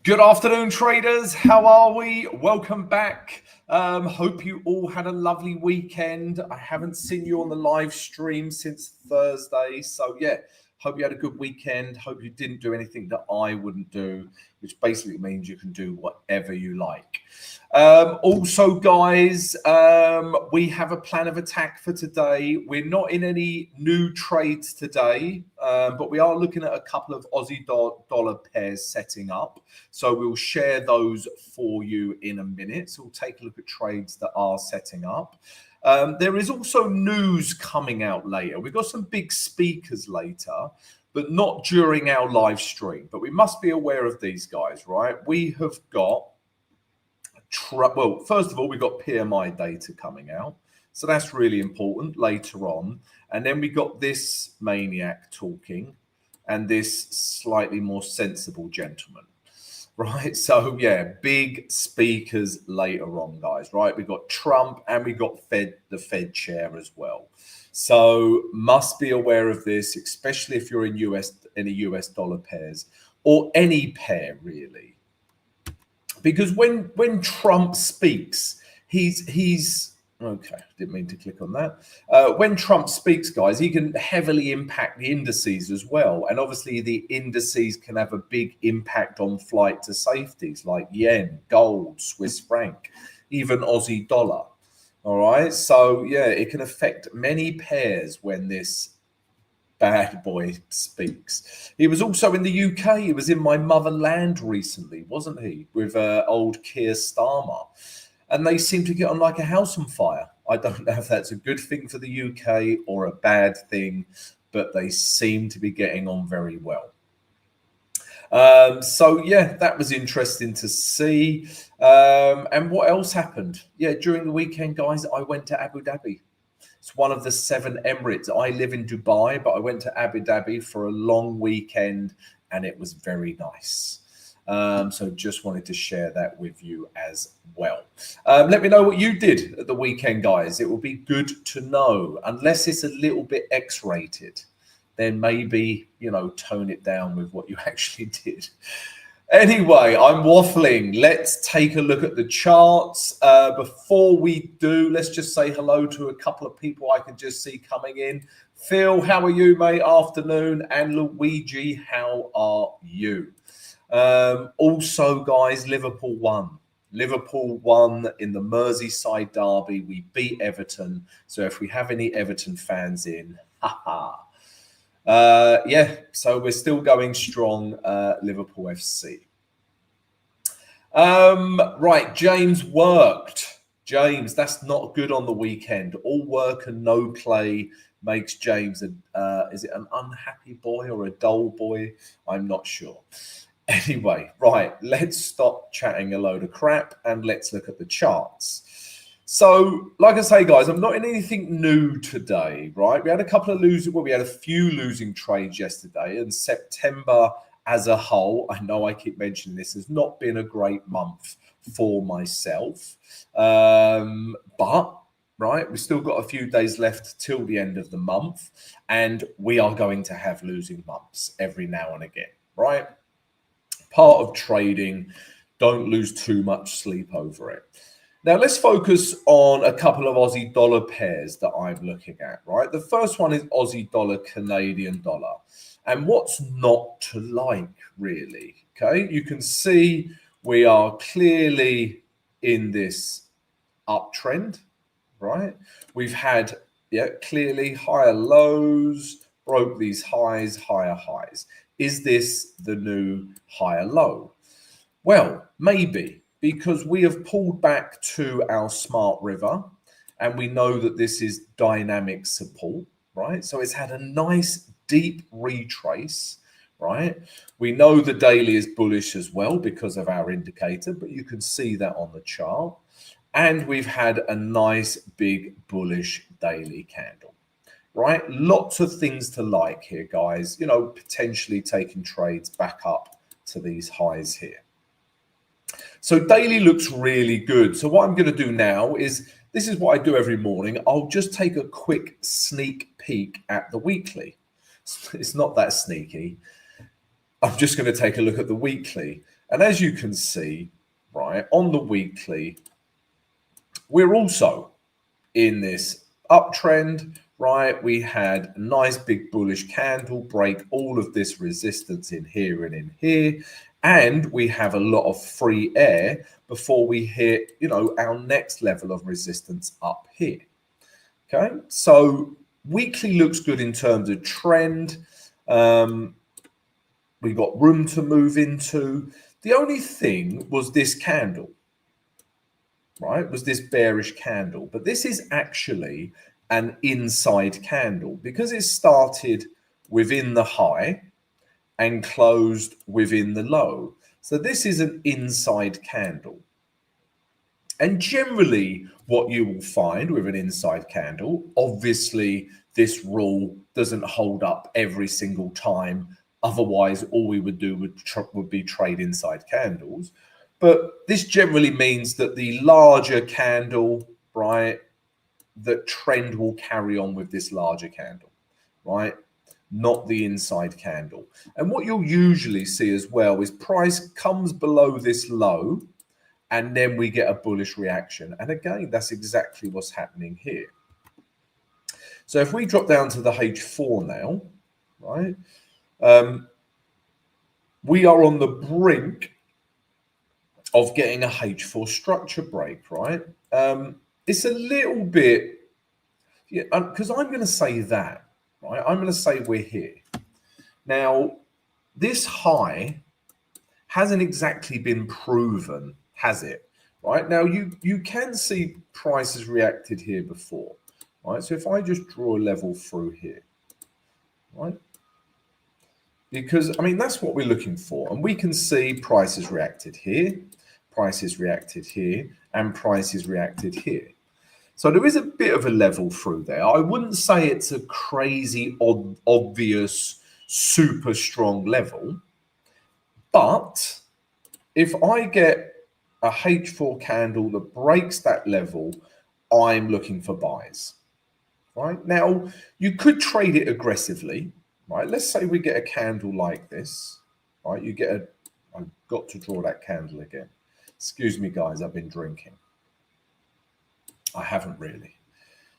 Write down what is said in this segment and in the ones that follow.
Good afternoon, traders. How are we? Welcome back. Hope you all had a lovely weekend. I haven't seen you on the live stream since Thursday. So yeah, hope you had a good weekend. Hope you didn't do anything that I wouldn't do, which basically means you can do whatever you like. Also, guys, we have a plan of attack for today. We're not in any new trades today, but we are looking at a couple of Aussie dollar pairs setting up. So we'll share those for you in a minute. So we'll take a look at trades that are setting up. There is also news coming out later. We've got some big speakers later, but not during our live stream. But we must be aware of these guys, right? We have got, well, first of all, we've got PMI data coming out. So that's really important later on. And then we got this maniac talking and this slightly more sensible gentleman. Right, so yeah, big speakers later on, guys. Right, we got Trump and we got the Fed chair as well. So must be aware of this, especially if you're in any US dollar pairs or any pair really, because when Trump speaks, he's okay. Didn't mean to click on that. When Trump speaks, guys, he can heavily impact the indices as well. And obviously the indices can have a big impact on flight to safeties like yen, gold, Swiss franc, even Aussie dollar. All right. So, yeah, it can affect many pairs when this bad boy speaks. He was also in the UK. He was in my motherland recently, wasn't he? With old Keir Starmer. And they seem to get on like a house on fire. I don't know if that's a good thing for the UK or a bad thing, but they seem to be getting on very well. So, yeah, that was interesting to see. And what else happened? Yeah, during the weekend, guys, I went to Abu Dhabi. It's one of the 7 Emirates. I live in Dubai, but I went to Abu Dhabi for a long weekend, and it was very nice. So just wanted to share that with you as well. Let me know what you did at the weekend, guys. It will be good to know. Unless it's a little bit X-rated, then maybe, you know, tone it down with what you actually did. Anyway, I'm waffling. Let's take a look at the charts. Before we do, let's just say hello to a couple of people I can just see coming in. Phil, how are you, mate? Afternoon. And Luigi, how are you? Also, guys, Liverpool won. Liverpool won in the Merseyside derby. We beat Everton. So if we have any Everton fans in, haha. Yeah, so we're still going strong, Liverpool FC. Right, James worked. James, that's not good on the weekend. All work and no play makes James, is it an unhappy boy or a dull boy? I'm not sure. Anyway, right, let's stop chatting a load of crap and let's look at the charts. So, like I say, guys, I'm not in anything new today, right? We had a couple of we had a few losing trades yesterday, and September as a whole, I know I keep mentioning this, has not been a great month for myself. But, right, we've still got a few days left till the end of the month, and we are going to have losing months every now and again, right? Part of trading, don't lose too much sleep over it. Now, let's focus on a couple of Aussie dollar pairs that I'm looking at, right? The first one is Aussie dollar, Canadian dollar. And what's not to like, really? Okay, you can see we are clearly in this uptrend, right? We've had, yeah, clearly higher lows, broke these highs, higher highs. Is this the new higher low? Well, maybe, because we have pulled back to our smart river and we know that this is dynamic support, right? So it's had a nice deep retrace, right? We know the daily is bullish as well because of our indicator, but you can see that on the chart. And we've had a nice big bullish daily candle. Right, lots of things to like here, guys. You know, potentially taking trades back up to these highs here. So daily looks really good. So what I'm going to do now is, this is what I do every morning. I'll just take a quick sneak peek at the weekly. It's not that sneaky. I'm just going to take a look at the weekly. And as you can see, right, on the weekly, we're also in this uptrend, right? We had a nice big bullish candle break all of this resistance in here and in here. And we have a lot of free air before we hit, our next level of resistance up here. Okay, so weekly looks good in terms of trend. We got room to move into. The only thing was this candle, right? Was this bearish candle. But this is actually an inside candle because it started within the high and closed within the low. So this is an inside candle. And generally, what you will find with an inside candle, obviously, this rule doesn't hold up every single time. Otherwise, all we would do would be trade inside candles. But this generally means that the larger candle, right, the trend will carry on with this larger candle, right? Not the inside candle. And what you'll usually see as well is price comes below this low, and then we get a bullish reaction. And again, that's exactly what's happening here. So if we drop down to the H4 now, right, we are on the brink of getting a H4 structure break, right? It's a little bit, because I'm going to say that, right? I'm going to say we're here. Now, this high hasn't exactly been proven, has it? Right now, you can see prices reacted here before, right? So if I just draw a level through here, right? Because I mean that's what we're looking for, and we can see prices reacted here, prices reacted here, and prices reacted here. So there is a bit of a level through there. I wouldn't say it's a crazy, obvious, super strong level, but if I get a H4 candle that breaks that level, I'm looking for buys, right? Now, you could trade it aggressively, right? Let's say we get a candle like this, right? I've got to draw that candle again. Excuse me, guys, I've been drinking. I haven't really.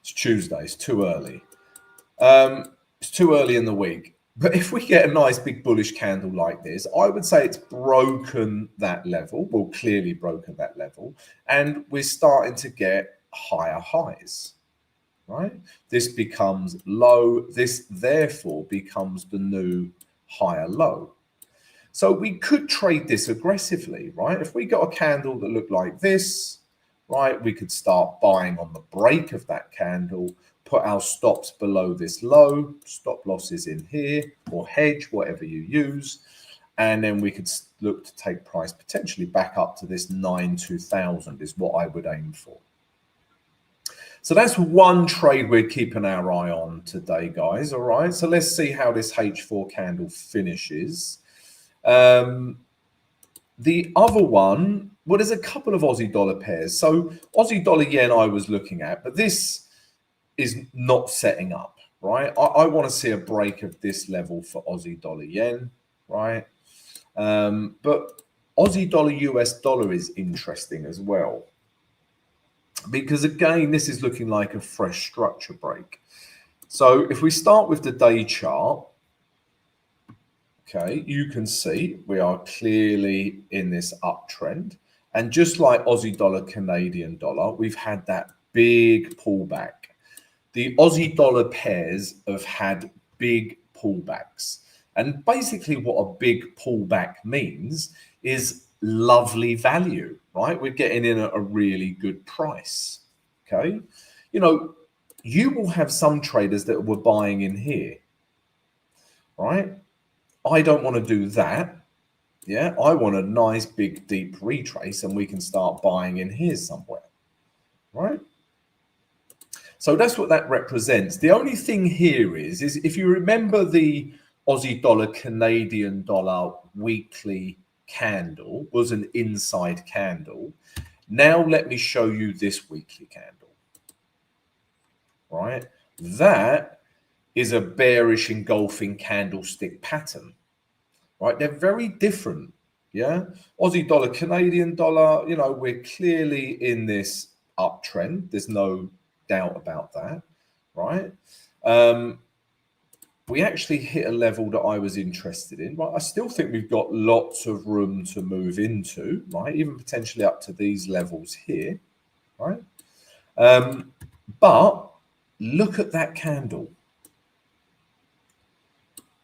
It's Tuesday, it's too early. It's too early in the week. But if we get a nice big bullish candle like this, I would say it's broken that level. Well, clearly broken that level. And we're starting to get higher highs, right? This becomes low. This therefore becomes the new higher low. So we could trade this aggressively, right? If we got a candle that looked like this, right, we could start buying on the break of that candle, put our stops below this low, stop losses in here, or hedge, whatever you use. And then we could look to take price potentially back up to this 9,200 is what I would aim for. So that's one trade we're keeping our eye on today, guys. All right, so let's see how this H4 candle finishes. The other one, well, there's a couple of Aussie dollar pairs. So Aussie dollar yen I was looking at, but this is not setting up, right? I want to see a break of this level for Aussie dollar yen, right? But Aussie dollar US dollar is interesting as well. Because again, this is looking like a fresh structure break. So if we start with the day chart, okay, you can see we are clearly in this uptrend. And just like Aussie dollar, Canadian dollar, we've had that big pullback. The Aussie dollar pairs have had big pullbacks. And basically what a big pullback means is lovely value, right? We're getting in at a really good price, okay? You know, you will have some traders that were buying in here, right? I don't want to do that. Yeah, I want a nice big deep retrace and we can start buying in here somewhere, right? So that's what that represents. The only thing here is if you remember the Aussie dollar, Canadian dollar weekly candle was an inside candle. Now let me show you this weekly candle, right? That is a bearish engulfing candlestick pattern, right? They're very different. Yeah, Aussie dollar, Canadian dollar, you know, we're clearly in this uptrend. There's no doubt about that, right? We actually hit a level that I was interested in, right? I still think we've got lots of room to move into, right? Even potentially up to these levels here, right? But look at that candle,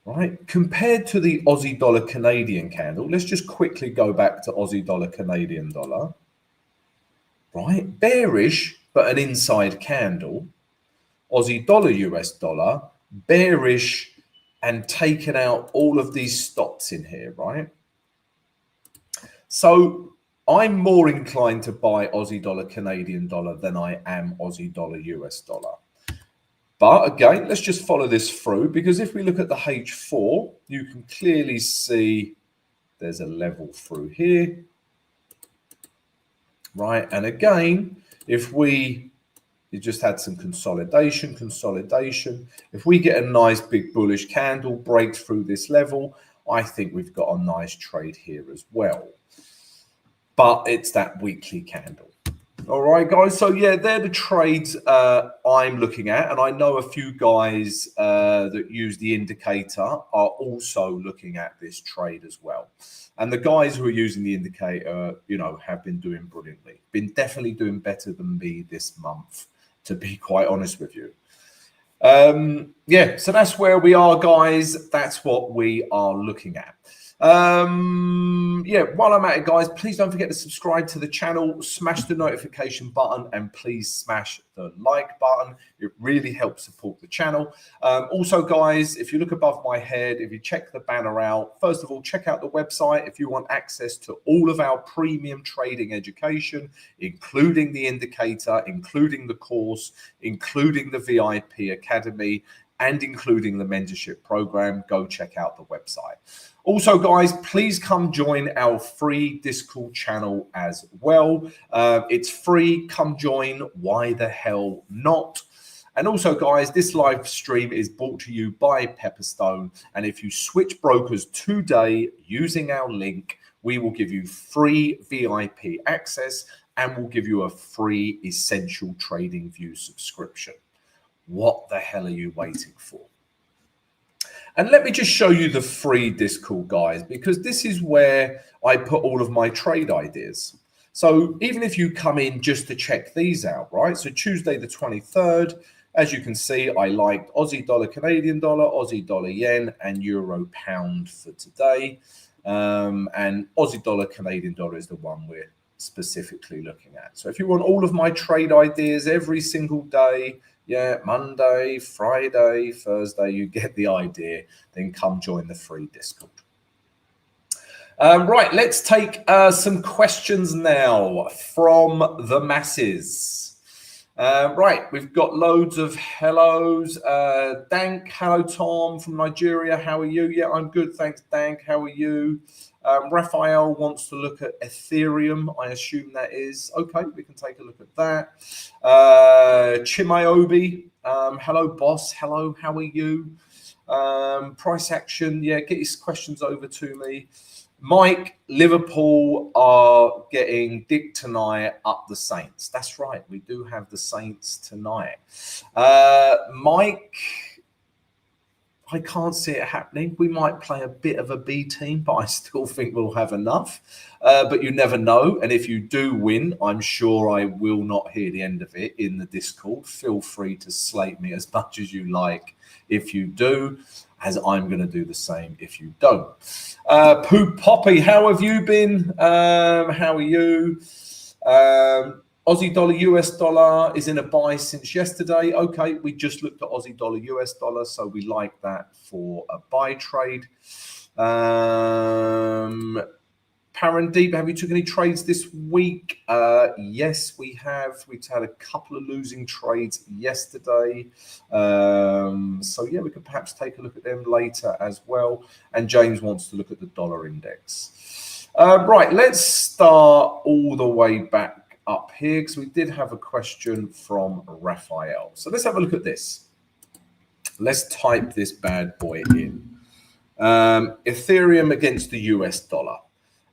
right? Compared to the Aussie dollar Canadian candle, let's just quickly go back to Aussie dollar Canadian dollar, right? Bearish, but an inside candle. Aussie dollar US dollar, bearish, and taken out all of these stops in here, right? So I'm more inclined to buy Aussie dollar Canadian dollar than I am Aussie dollar US dollar. But again, let's just follow this through, because if we look at the H4, you can clearly see there's a level through here, right? And again, if we just had some consolidation. If we get a nice big bullish candle, break through this level, I think we've got a nice trade here as well. But it's that weekly candle. All right, guys. So yeah, they're the trades I'm looking at, and I know a few guys that use the indicator are also looking at this trade as well. And the guys who are using the indicator, you know, have been doing brilliantly. Been definitely doing better than me this month, to be quite honest with you. Yeah, so that's where we are, guys. That's what we are looking at. Yeah, while I'm at it, guys, please don't forget to subscribe to the channel, smash the notification button, and please smash the like button. It really helps support the channel. Also, guys, if you look above my head, if you check the banner out, first of all, check out the website if you want access to all of our premium trading education, including the indicator, including the course, including the VIP Academy, and including the mentorship program. Go check out the website. Also, guys, please come join our free Discord channel as well. It's free. Come join. Why the hell not? And also, guys, this live stream is brought to you by Pepperstone. And if you switch brokers today using our link, we will give you free VIP access and we'll give you a free Essential Trading View subscription. What the hell are you waiting for? And let me just show you the free Discord, guys, because this is where I put all of my trade ideas. So even if you come in just to check these out, right? So Tuesday the 23rd, as you can see, I liked Aussie dollar, Canadian dollar, Aussie dollar yen, and euro pound for today. And Aussie dollar, Canadian dollar is the one we're specifically looking at. So if you want all of my trade ideas every single day, yeah, Monday, Friday, Thursday, you get the idea, then come join the free Discord. Right, let's take some questions now from the masses. Right, we've got loads of hellos. Dank, hello, Tom from Nigeria. How are you? Yeah, I'm good. Thanks, Dank. How are you? Raphael wants to look at Ethereum. I assume that is. Okay, we can take a look at that. Chimaobi, hello, boss. Hello, how are you? Price action. Yeah, get his questions over to me. Mike, Liverpool are getting Dick tonight up the Saints. That's right. We do have the Saints tonight. Mike, I can't see it happening. We might play a bit of a B team, but I still think we'll have enough. But you never know. And if you do win, I'm sure I will not hear the end of it in the Discord. Feel free to slate me as much as you like if you do, as I'm going to do the same if you don't. Pooh Poppy, how have you been? How are you? Aussie dollar, US dollar is in a buy since yesterday. Okay, we just looked at Aussie dollar, US dollar, so we like that for a buy trade. Parandeep, have you took any trades this week? Yes, we have. We've had a couple of losing trades yesterday. So yeah, we could perhaps take a look at them later as well. And James wants to look at the dollar index. Right, let's start all the way back up here because we did have a question from Raphael. So let's have a look at this. Let's type this bad boy in. Ethereum against the US dollar.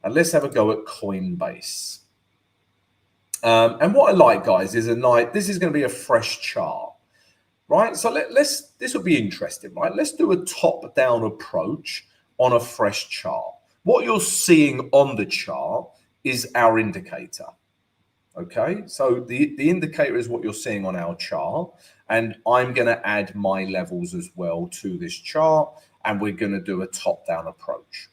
And let's have a go at Coinbase. And what I like, guys, is this is going to be a fresh chart, right? So this will be interesting, right? Let's do a top-down approach on a fresh chart. What you're seeing on the chart is our indicator. Okay, so the indicator is what you're seeing on our chart, and I'm going to add my levels as well to this chart, and we're going to do a top-down approach.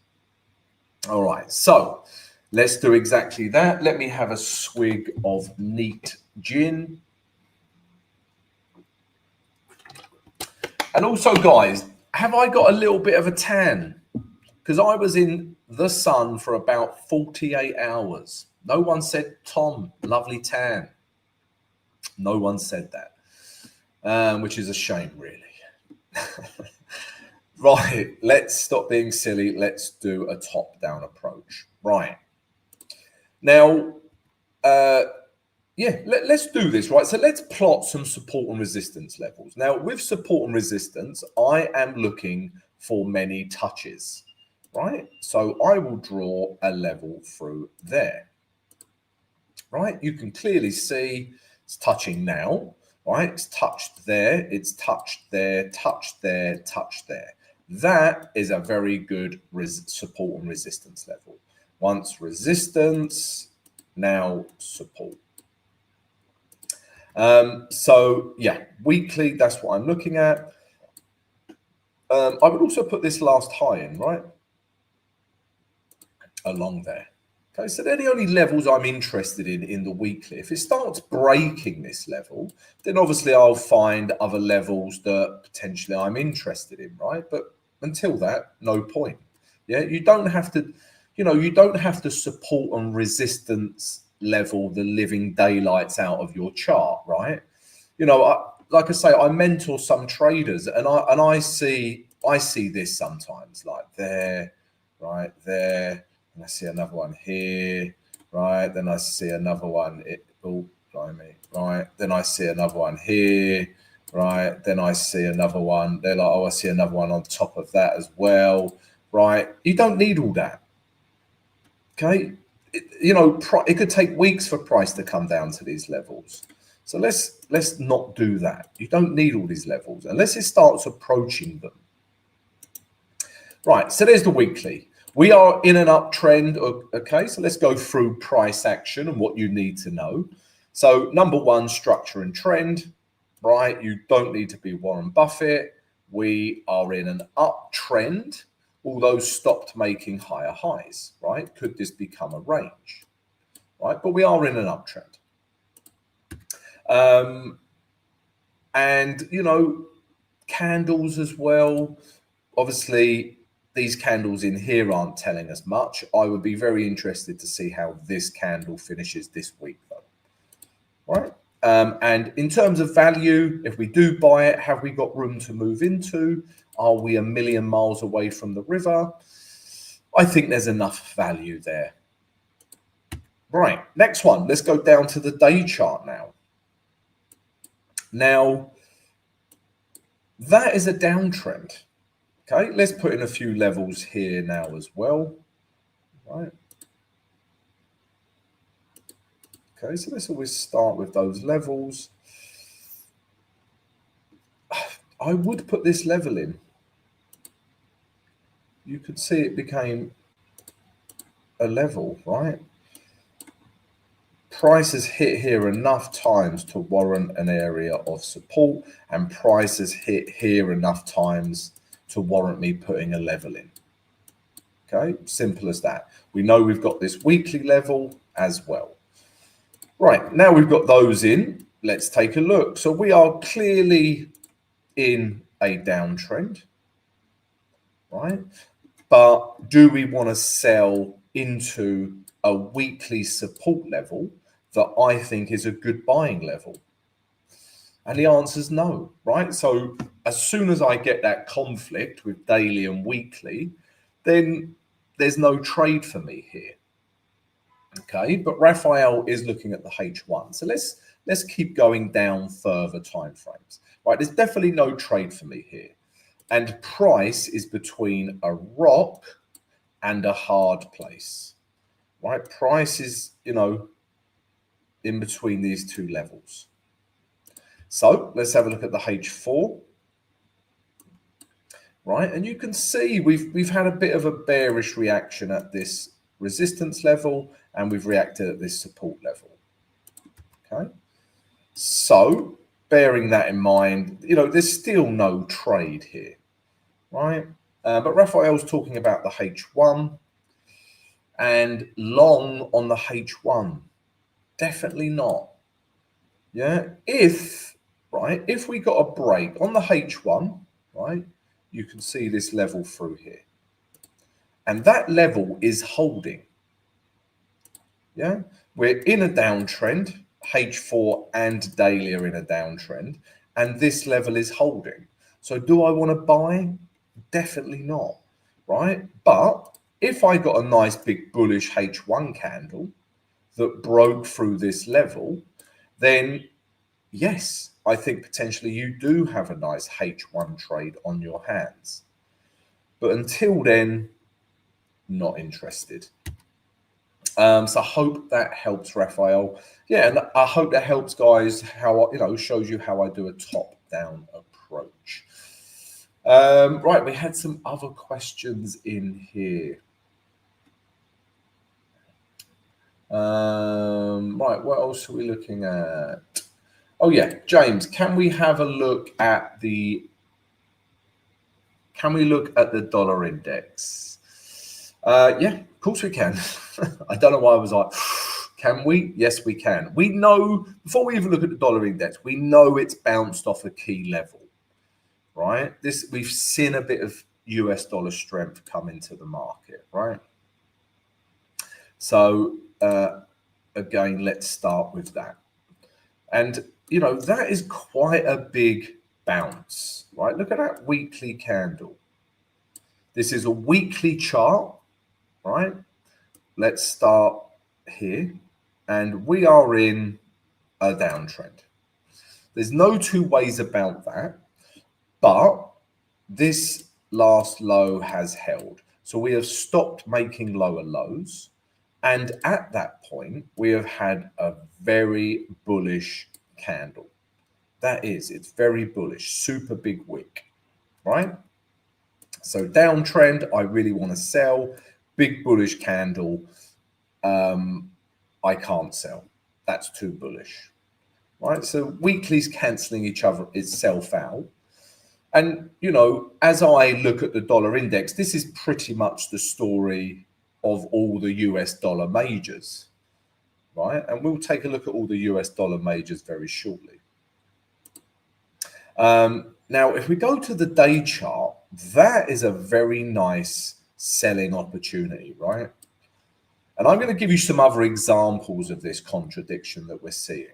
All right, so let's do exactly that. Let me have a swig of neat gin. And also, guys, have I got a little bit of a tan? Because I was in the sun for about 48 hours. No one said, Tom, lovely tan. No one said that, which is a shame, really. Right, let's stop being silly. Let's do a top-down approach. Right. Now, yeah, let's do this, right? So let's plot some support and resistance levels. Now, with support and resistance, I am looking for many touches, right? So I will draw a level through there, right? You can clearly see it's touching now, right? It's touched there, it's touched there, touched there, touched there. That is a very good support and resistance level. Once resistance, now support. So yeah, weekly, that's what I'm looking at. I would also put this last high in, right? Along there. Okay, so they're the only levels I'm interested in the weekly. If it starts breaking this level, then obviously I'll find other levels that potentially I'm interested in, right? But until that, no point. Yeah, you don't have to, you don't have to support and resistance level the living daylights out of your chart, right? Like I say, I mentor some traders, and I see this sometimes, like there, right there. And I see another one here, right? Then I see another one. Right? Then I see another one here, right? Then I see another one. They're like, oh, I see another one on top of that as well, right? You don't need all that, okay? It could take weeks for price to come down to these levels. So let's not do that. You don't need all these levels unless it starts approaching them. Right, so there's the weekly. We are in an uptrend, okay? So let's go through price action and what you need to know. So number one, structure and trend, right? You don't need to be Warren Buffett. We are in an uptrend, although stopped making higher highs, right? Could this become a range, right? But we are in an uptrend. And, candles as well. Obviously, these candles in here aren't telling us much. I would be very interested to see how this candle finishes this week, though. Right? And in terms of value, if we do buy it, have we got room to move into? Are we a million miles away from the river? I think there's enough value there. Right, next one. Let's go down to the day chart now. Now, that is a downtrend. Okay, let's put in a few levels here now as well. Right. Okay, so let's always start with those levels. I would put this level in. You could see it became a level, right? Prices hit here enough times to warrant an area of support, and prices hit here enough times to warrant me putting a level in. Okay, simple as that. We know we've got this weekly level as well. Right, now we've got those in, let's take a look. So we are clearly in a downtrend, right? But do we want to sell into a weekly support level that I think is a good buying level? And the answer is no, right? So as soon as I get that conflict with daily and weekly, then there's no trade for me here. Okay, but Raphael is looking at the H1. So let's keep going down further time frames. Right, there's definitely no trade for me here. And price is between a rock and a hard place. right? Price is, in between these two levels. So let's have a look at the H4, right? And you can see we've had a bit of a bearish reaction at this resistance level, and we've reacted at this support level. Okay, so bearing that in mind, there's still no trade here, right? But Raphael's talking about the H1 and long on the H1. Definitely not. Yeah, if we got a break on the H1, right, you can see this level through here. And that level is holding. Yeah, we're in a downtrend. H4 and daily are in a downtrend, and this level is holding. So do I want to buy? Definitely not, right? But if I got a nice big bullish H1 candle that broke through this level, then yes, I think potentially you do have a nice H1 trade on your hands. But until then, not interested. So I hope that helps, Raphael. Yeah, and I hope that helps, guys, how, shows you how I do a top-down approach. Right, we had some other questions in here. Right, what else are we looking at? Oh yeah, James, can we have a look at the dollar index? Yeah, of course we can. I don't know why I was like, can we? Yes, we can. We know, before we even look at the dollar index, we know it's bounced off a key level, right? We've seen a bit of US dollar strength come into the market, right? So again, let's start with that. And, that is quite a big bounce, right? Look at that weekly candle. This is a weekly chart, right? Let's start here. And we are in a downtrend. There's no two ways about that. But this last low has held. So we have stopped making lower lows. And at that point, we have had a very bullish candle. It's very bullish, super big wick, right? So downtrend, I really want to sell. Big bullish candle, I can't sell. That's too bullish, right? So weekly's cancelling itself out. And, as I look at the dollar index, this is pretty much the story of all the US dollar majors, right? And we'll take a look at all the US dollar majors very shortly. Now, if we go to the day chart, that is a very nice selling opportunity, right? And I'm going to give you some other examples of this contradiction that we're seeing.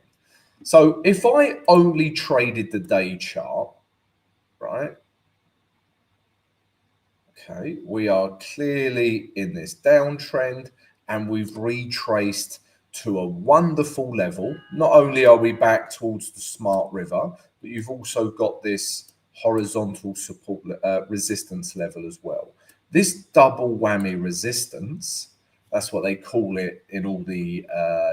So if I only traded the day chart, right? Okay, we are clearly in this downtrend and we've retraced to a wonderful level. Not only are we back towards the smart river, but you've also got this horizontal support resistance level as well. This double whammy resistance, that's what they call it in all the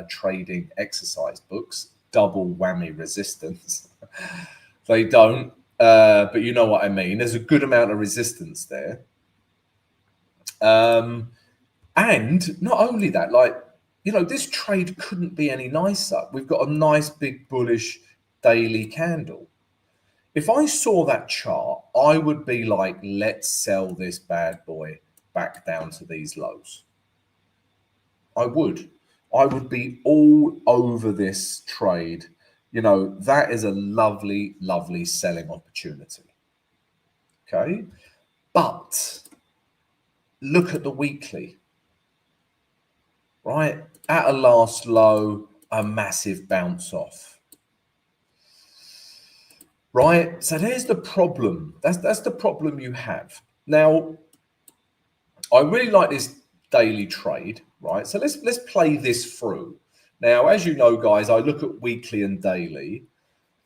trading exercise books, double whammy resistance. They don't, but you know what I mean. There's a good amount of resistance there. And not only that, this trade couldn't be any nicer. We've got a nice big bullish daily candle. If I saw that chart, I would be like, let's sell this bad boy back down to these lows. I would be all over this trade. That is a lovely, lovely selling opportunity. Okay. But look at the weekly, right? At a last low, a massive bounce off, right? So there's the problem. That's the problem you have. Now, I really like this daily trade, right? So let's play this through. Now, as you know, guys, I look at weekly and daily,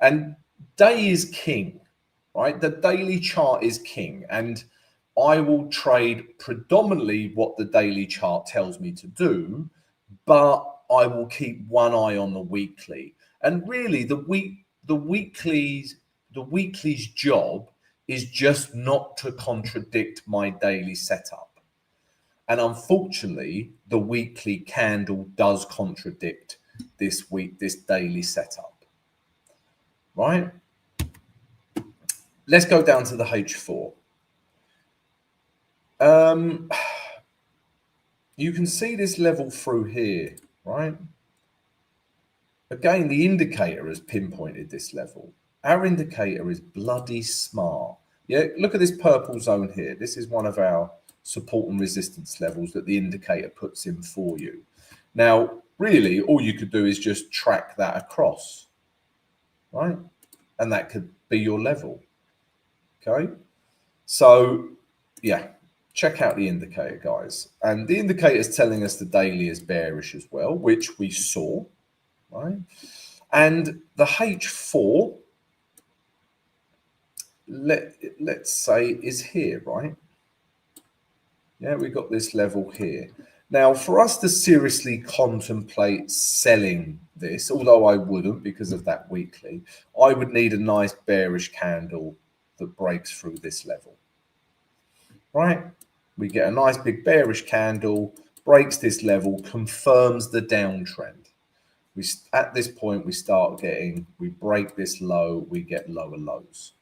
and day is king, right? The daily chart is king, and I will trade predominantly what the daily chart tells me to do, but I will keep one eye on the weekly. And really, the weekly's job is just not to contradict my daily setup. And unfortunately, the weekly candle does contradict this daily setup, right? Let's go down to the H4. You can see this level through here, right? Again, the indicator has pinpointed this level. Our indicator is bloody smart. Yeah, look at this purple zone here. This is one of our support and resistance levels that the indicator puts in for you. Now, really, all you could do is just track that across, right? And that could be your level, okay? So, yeah, check out the indicator, guys. And the indicator is telling us the daily is bearish as well, which we saw, right? And the H4, let's say, is here, right? Yeah, we got this level here. Now, for us to seriously contemplate selling this, although I wouldn't because of that weekly, I would need a nice bearish candle that breaks through this level, right? We get a nice big bearish candle, breaks this level, confirms the downtrend. At this point, we break this low, we get lower lows.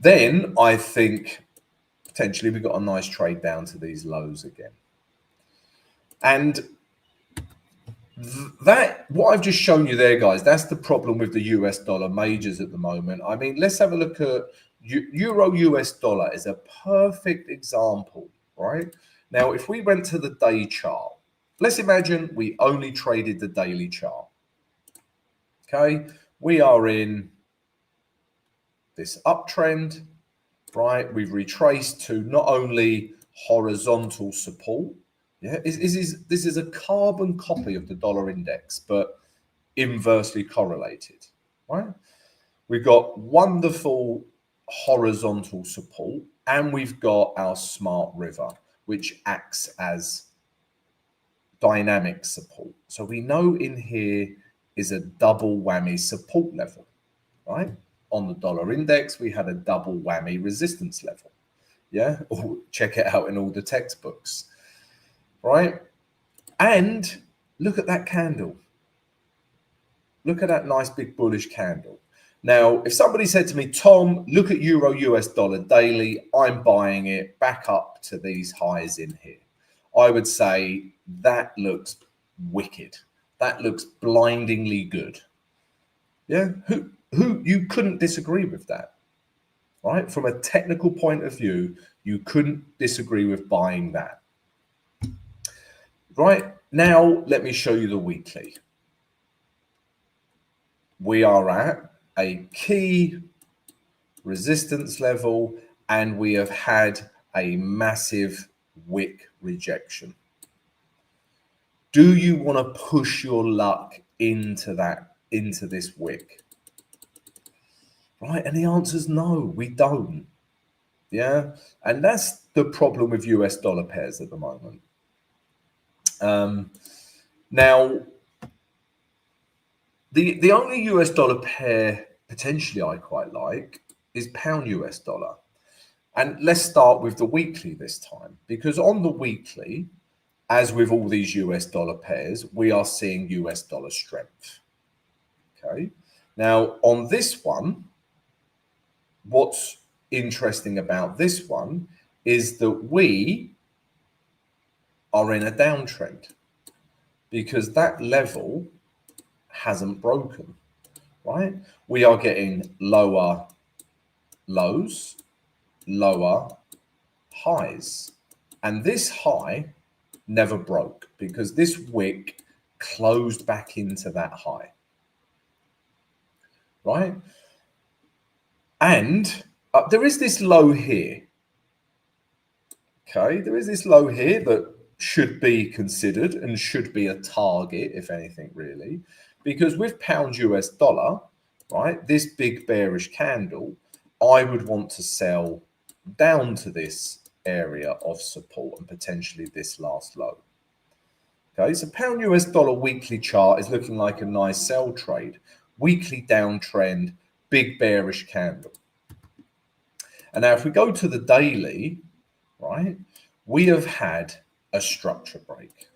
Then I think potentially we got a nice trade down to these lows again. And that, what I've just shown you there, guys, that's the problem with the US dollar majors at the moment. I mean, let's have a look at Euro US dollar is a perfect example, right? Now, if we went to the day chart, let's imagine we only traded the daily chart. Okay, we are in this uptrend, right? We've retraced to not only horizontal support. Yeah, this is a carbon copy of the dollar index, but inversely correlated, right? We've got wonderful horizontal support, and we've got our smart river, which acts as dynamic support. So we know in here is a double whammy support level, right? On the dollar index, we had a double whammy resistance level. Yeah, check it out in all the textbooks, right? And look at that candle. Look at that nice big bullish candle. Now, if somebody said to me, Tom, look at Euro US dollar daily, I'm buying it back up to these highs in here, I would say that looks wicked. That looks blindingly good. Yeah, who you couldn't disagree with that, right? From a technical point of view, you couldn't disagree with buying that. Right, now let me show you the weekly. We are at a key resistance level, and we have had a massive wick rejection. Do you want to push your luck into this wick? Right, and the answer is no, we don't. Yeah, and that's the problem with US dollar pairs at the moment. Now, the only US dollar pair potentially I quite like is pound US dollar. And let's start with the weekly this time, because on the weekly, as with all these US dollar pairs, we are seeing US dollar strength. Okay. Now, on this one, what's interesting about this one is that we are in a downtrend because that level hasn't broken, right? We are getting lower lows, lower highs, and this high never broke because this wick closed back into that high, right? And there is this low here. Okay, there is this low here that should be considered and should be a target, if anything, really, because with pound US dollar, right, this big bearish candle, I would want to sell down to this area of support and potentially this last low. Okay, so pound US dollar weekly chart is looking like a nice sell trade. Weekly downtrend, big bearish candle. And now if we go to the daily, right, we have had a structure break.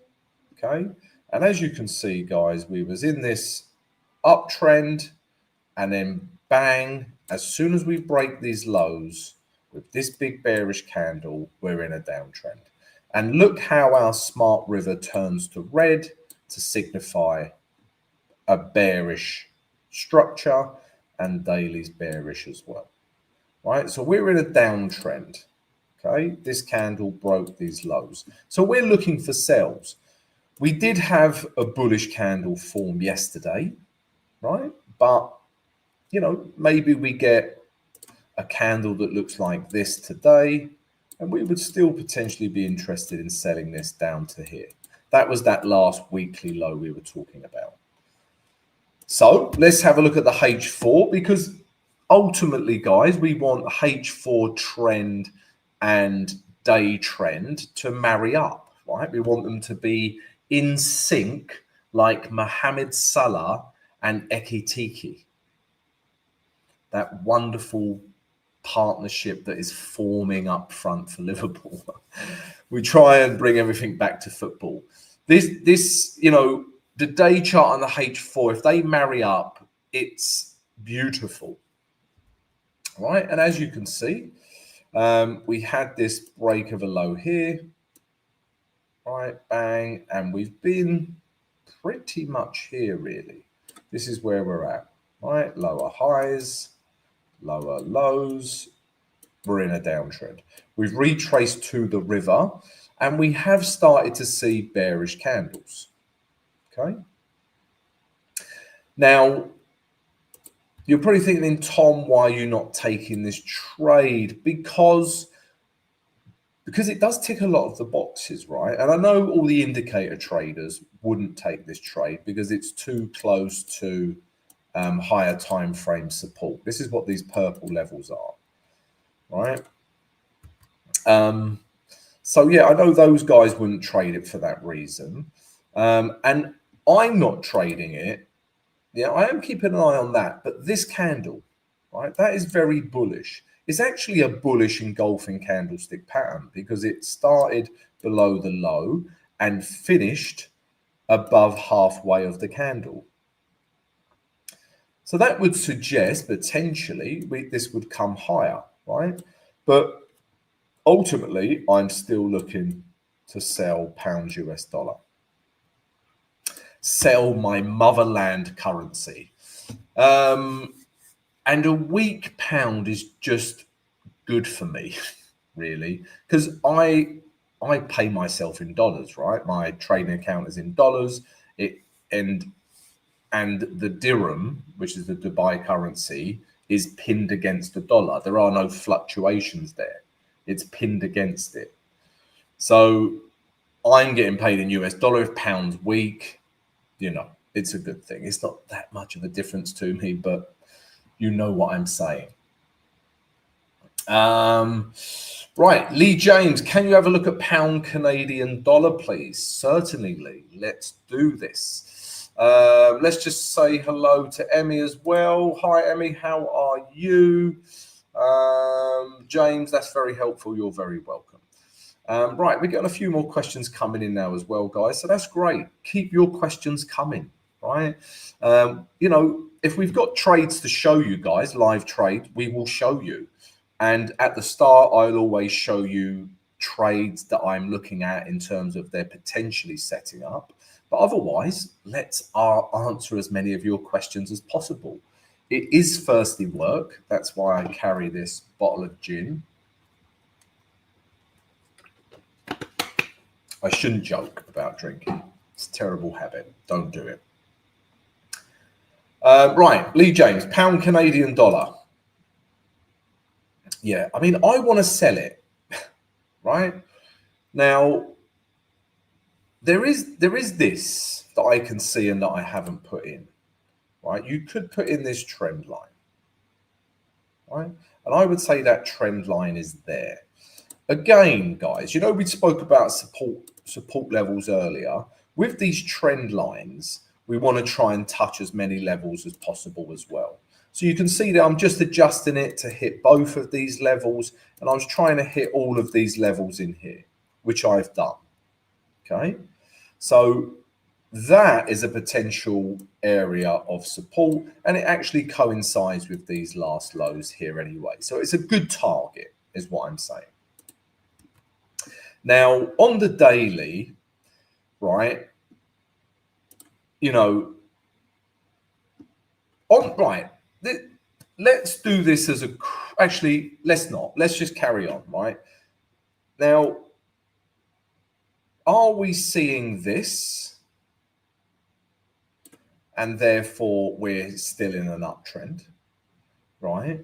Okay, and as you can see, guys, we was in this uptrend, and then bang, as soon as we break these lows with this big bearish candle, we're in a downtrend. And look how our smart river turns to red to signify a bearish structure, and daily's bearish as well. Right, so we're in a downtrend. Okay, this candle broke these lows, so we're looking for sells. We did have a bullish candle form yesterday, right? But you know, maybe we get a candle that looks like this today, and we would still potentially be interested in selling this down to here. That was that last weekly low we were talking about. So let's have a look at the H4, because ultimately, guys, we want H4 trend and day trend to marry up, right? We want them to be in sync like Mohamed Salah and Ekitike. That wonderful partnership that is forming up front for Liverpool. We try and bring everything back to football. This, you know, the day chart and the H4, if they marry up, it's beautiful, right? And as you can see, we had this break of a low here, right? Bang, and we've been pretty much here, really. This is where we're at, right? Lower highs, lower lows. We're in a downtrend. We've retraced to the river, and we have started to see bearish candles. Okay. Now, you're probably thinking, Tom, why are you not taking this trade? Because it does tick a lot of the boxes, right? And I know all the indicator traders wouldn't take this trade because it's too close to higher time frame support. This is what these purple levels are, right? So yeah, I know those guys wouldn't trade it for that reason. And I'm not trading it. Yeah, I am keeping an eye on that. But this candle, right, that is very bullish. It's actually a bullish engulfing candlestick pattern because it started below the low and finished above halfway of the candle. So that would suggest potentially this would come higher, right? But ultimately, I'm still looking to sell pounds US dollar. Sell my motherland currency. And a weak pound is just good for me, really, because I pay myself in dollars, right? My trading account is in dollars. And the dirham, which is the Dubai currency, is pinned against the dollar. There are no fluctuations there. It's pinned against it. So I'm getting paid in US dollar. If pound's weak, you know, it's a good thing. It's not that much of a difference to me, but you know what I'm saying. Right, Lee James, can you have a look at pound Canadian dollar, please? Certainly, Lee. Let's do this. Let's just say hello to Emmy as well. Hi, Emmy. How are you? James, that's very helpful. You're very welcome. Right, we're getting a few more questions coming in now as well, guys. So that's great. Keep your questions coming, right? You know, if we've got trades to show you guys, live trade, we will show you. And at the start, I'll always show you trades that I'm looking at in terms of they're potentially setting up. But otherwise, let's answer as many of your questions as possible. It is firstly work. That's why I carry this bottle of gin. I shouldn't joke about drinking. It's a terrible habit. Don't do it. Right, Lee James, pound Canadian dollar. Yeah, I mean, I want to sell it, right? Now, there is this that I can see and that I haven't put in, right? You could put in this trend line, right? And I would say that trend line is there. Again, guys, you know, we spoke about support levels earlier. with these trend lines, we want to try and touch as many levels as possible as well. So you can see that I'm just adjusting it to hit both of these levels, and I was trying to hit all of these levels in here, which I've done. Okay, so that is a potential area of support, and it actually coincides with these last lows here anyway. So it's a good target, is what I'm saying. Now, on the daily, right, you know, let's do this as a, actually, let's not. Let's just carry on, right? Now, are we seeing this? And therefore, we're still in an uptrend, right?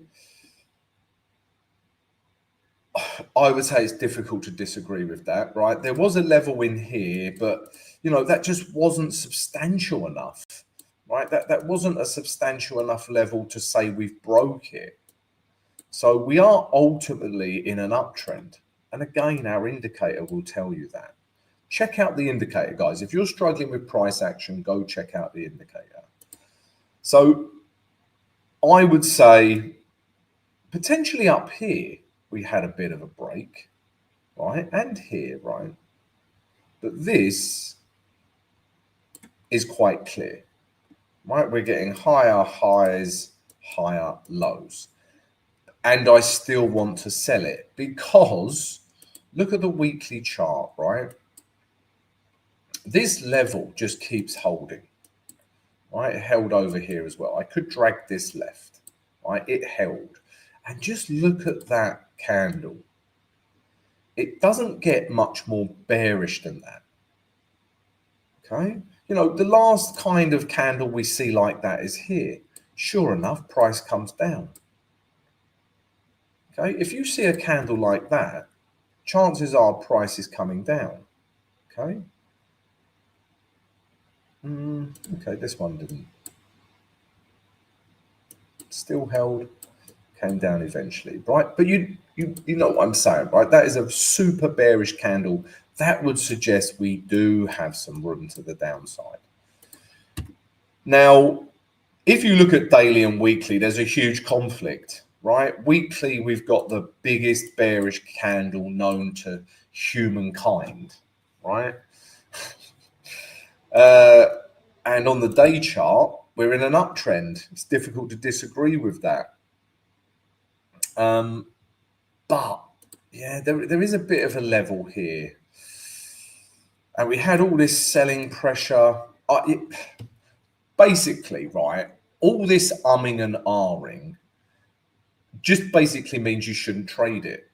I would say it's difficult to disagree with that, right? There was a level in here, but, you know, that just wasn't substantial enough, right? That wasn't a substantial enough level to say we've broke it. So we are ultimately in an uptrend. And again, our indicator will tell you that. Check out the indicator, guys. If you're struggling with price action, go check out the indicator. So I would say potentially up here, we had a bit of a break, right? And here, right? But this is quite clear, right? We're getting higher highs, higher lows. And I still want to sell it because look at the weekly chart, right? This level just keeps holding, right? It held over here as well. I could drag this left, right? It held. And just look at that candle. It doesn't get much more bearish than that. Okay. You know, the last kind of candle we see like that is here. Sure enough, price comes down. Okay. If you see a candle like that, chances are price is coming down. Okay. Okay. This one didn't. Still held. Came down eventually, right? But you know what I'm saying, right? That is a super bearish candle. That would suggest we do have some room to the downside. Now, if you look at daily and weekly, there's a huge conflict, right? Weekly, we've got the biggest bearish candle known to humankind, right? And on the day chart, we're in an uptrend. It's difficult to disagree with that. But yeah, there is a bit of a level here. And we had all this selling pressure. Basically, right, all this umming and ahhing just basically means you shouldn't trade it.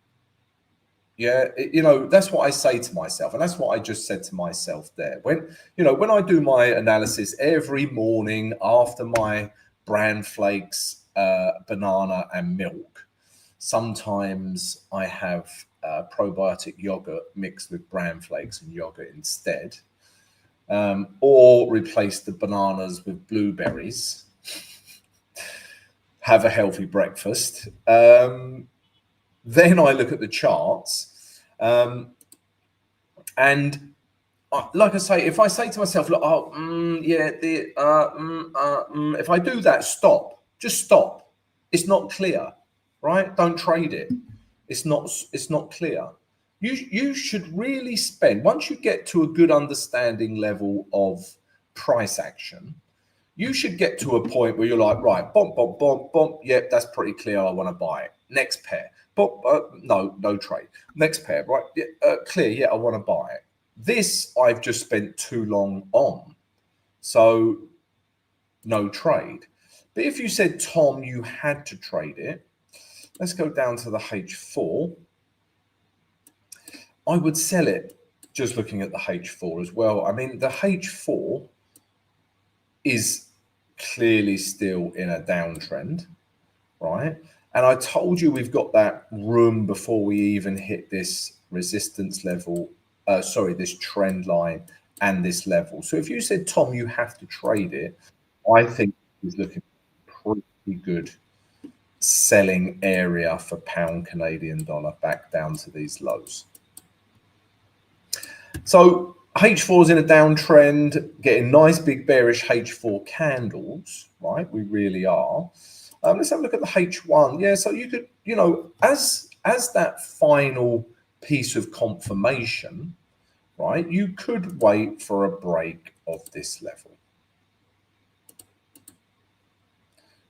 Yeah, you know, that's what I say to myself. And that's what I just said to myself there. When, you know, when I do my analysis every morning after my bran flakes, banana and milk, sometimes I have probiotic yogurt mixed with bran flakes and yogurt instead, or replace the bananas with blueberries. Have a healthy breakfast. Then I look at the charts, and like I say, if I say to myself, look, if I do that, stop. Just stop. It's not clear. Right? Don't trade it. It's not clear. You should really spend, once you get to a good understanding level of price action, you should get to a point where you're like, right, bump, bump, bump, bump. Yep, that's pretty clear. I want to buy it. Next pair. Bump, no trade. Next pair, right? Clear. Yeah, I want to buy it. This I've just spent too long on. So no trade. But if you said, Tom, you had to trade it, let's go down to the H4. I would sell it just looking at the H4 as well. I mean, the H4 is clearly still in a downtrend, right? And I told you we've got that room before we even hit this resistance level, this trend line and this level. So if you said, Tom, you have to trade it, I think it's looking pretty good selling area for pound Canadian dollar back down to these lows. So H4 is in a downtrend, getting nice big bearish H4 candles, right? We really are. Let's have a look at the H1. Yeah, so you could, you know, as that final piece of confirmation, right, you could wait for a break of this level,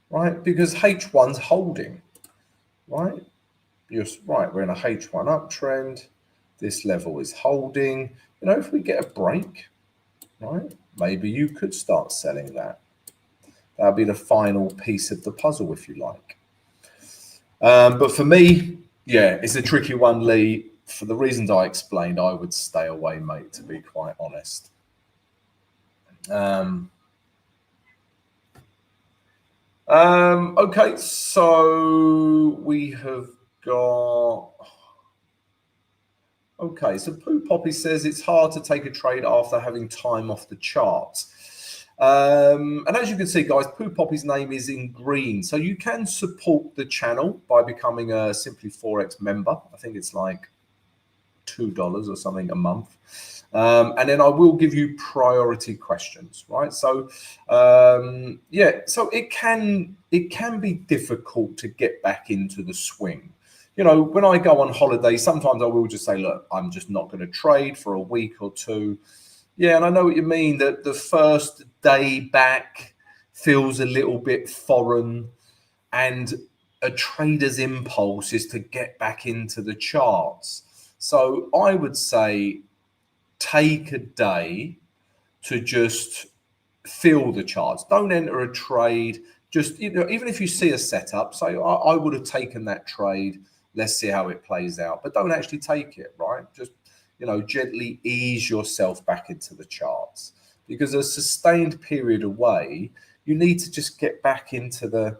right? Because H1's holding, right? Right, we're in a H1 uptrend. This level is holding. You know, if we get a break, right, maybe you could start selling that. That'll be the final piece of the puzzle, if you like. But for me, yeah, it's a tricky one, Lee. For the reasons I explained, I would stay away, mate, to be quite honest. Okay, so we have got... Okay, so Poo Poppy says it's hard to take a trade after having time off the charts. And as you can see, guys, Poo Poppy's name is in green. So you can support the channel by becoming a Simply Forex member. I think it's like $2 or something a month. And then I will give you priority questions, right? So yeah, so it can be difficult to get back into the swing. You know, when I go on holiday, sometimes I will just say, look, I'm just not going to trade for a week or two. Yeah, and I know what you mean, that the first day back feels a little bit foreign, and a trader's impulse is to get back into the charts. So I would say take a day to just feel the charts. Don't enter a trade. Just, you know, even if you see a setup, say, I would have taken that trade. Let's see how it plays out. But don't actually take it, right? Just, you know, gently ease yourself back into the charts, because a sustained period away, you need to just get back into the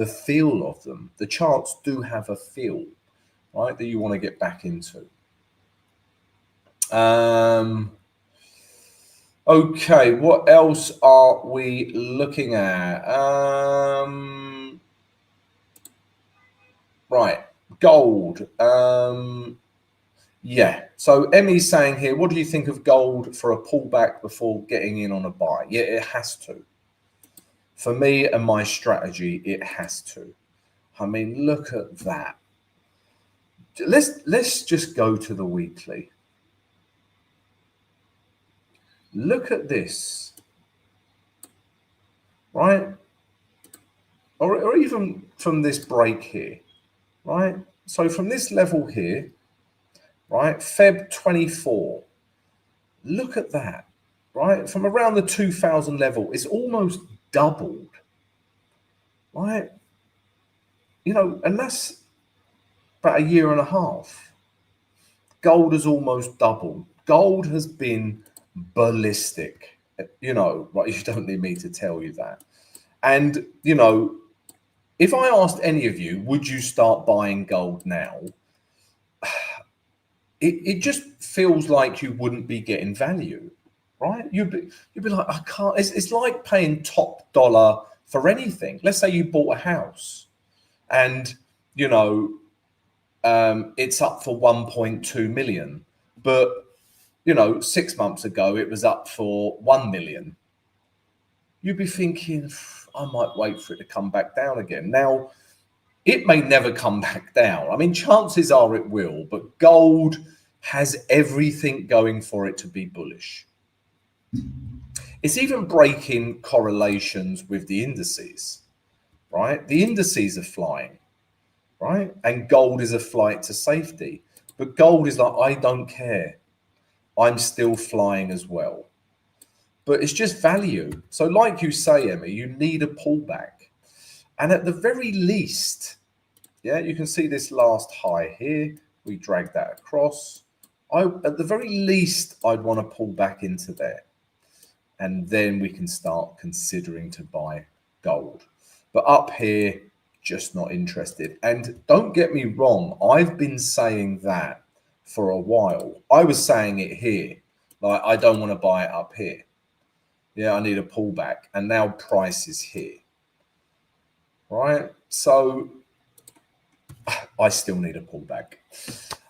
feel of them. The charts do have a feel, right, that you want to get back into. Okay, what else are we looking at? Right, gold. Yeah, so Emmy's saying here, what do you think of gold for a pullback before getting in on a buy? Yeah, it has to. For me and my strategy, it has to. I mean, look at that. Let's just go to the weekly. Look at this, right? Or even from this break here, right? So from this level here, right, Feb 24, look at that, right? From around the 2000 level, it's almost doubled, right? You know, and that's about a year and a half. Gold has almost doubled. Gold has been ballistic, you know, right? You don't need me to tell you that. And, you know, if I asked any of you, would you start buying gold now? It just feels like you wouldn't be getting value, right? You'd be like, I can't. It's like paying top dollar for anything. Let's say you bought a house, and you know it's up for 1.2 million, but you know 6 months ago it was up for 1 million. You'd be thinking, I might wait for it to come back down again. Now, it may never come back down. I mean, chances are it will, but gold has everything going for it to be bullish. It's even breaking correlations with the indices, right? The indices are flying, right? And gold is a flight to safety. But gold is like, I don't care. I'm still flying as well. But it's just value. So like you say, Emmy, you need a pullback. And at the very least, yeah, you can see this last high here. We drag that across. At the very least, I'd want to pull back into there. And then we can start considering to buy gold. But up here, just not interested. And don't get me wrong, I've been saying that for a while. I was saying it here. Like, I don't want to buy it up here. Yeah, I need a pullback. And now price is here. Right? So I still need a pullback.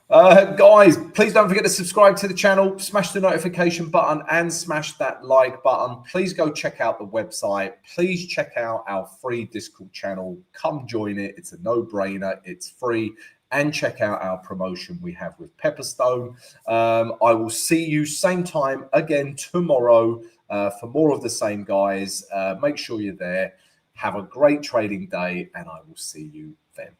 Guys, please don't forget to subscribe to the channel, smash the notification button and smash that like button. Please go check out the website. Please check out our free Discord channel. Come join it. It's a no-brainer. It's free. And check out our promotion we have with Pepperstone. I will see you same time again tomorrow for more of the same, guys. Make sure you're there. Have a great trading day, and I will see you then.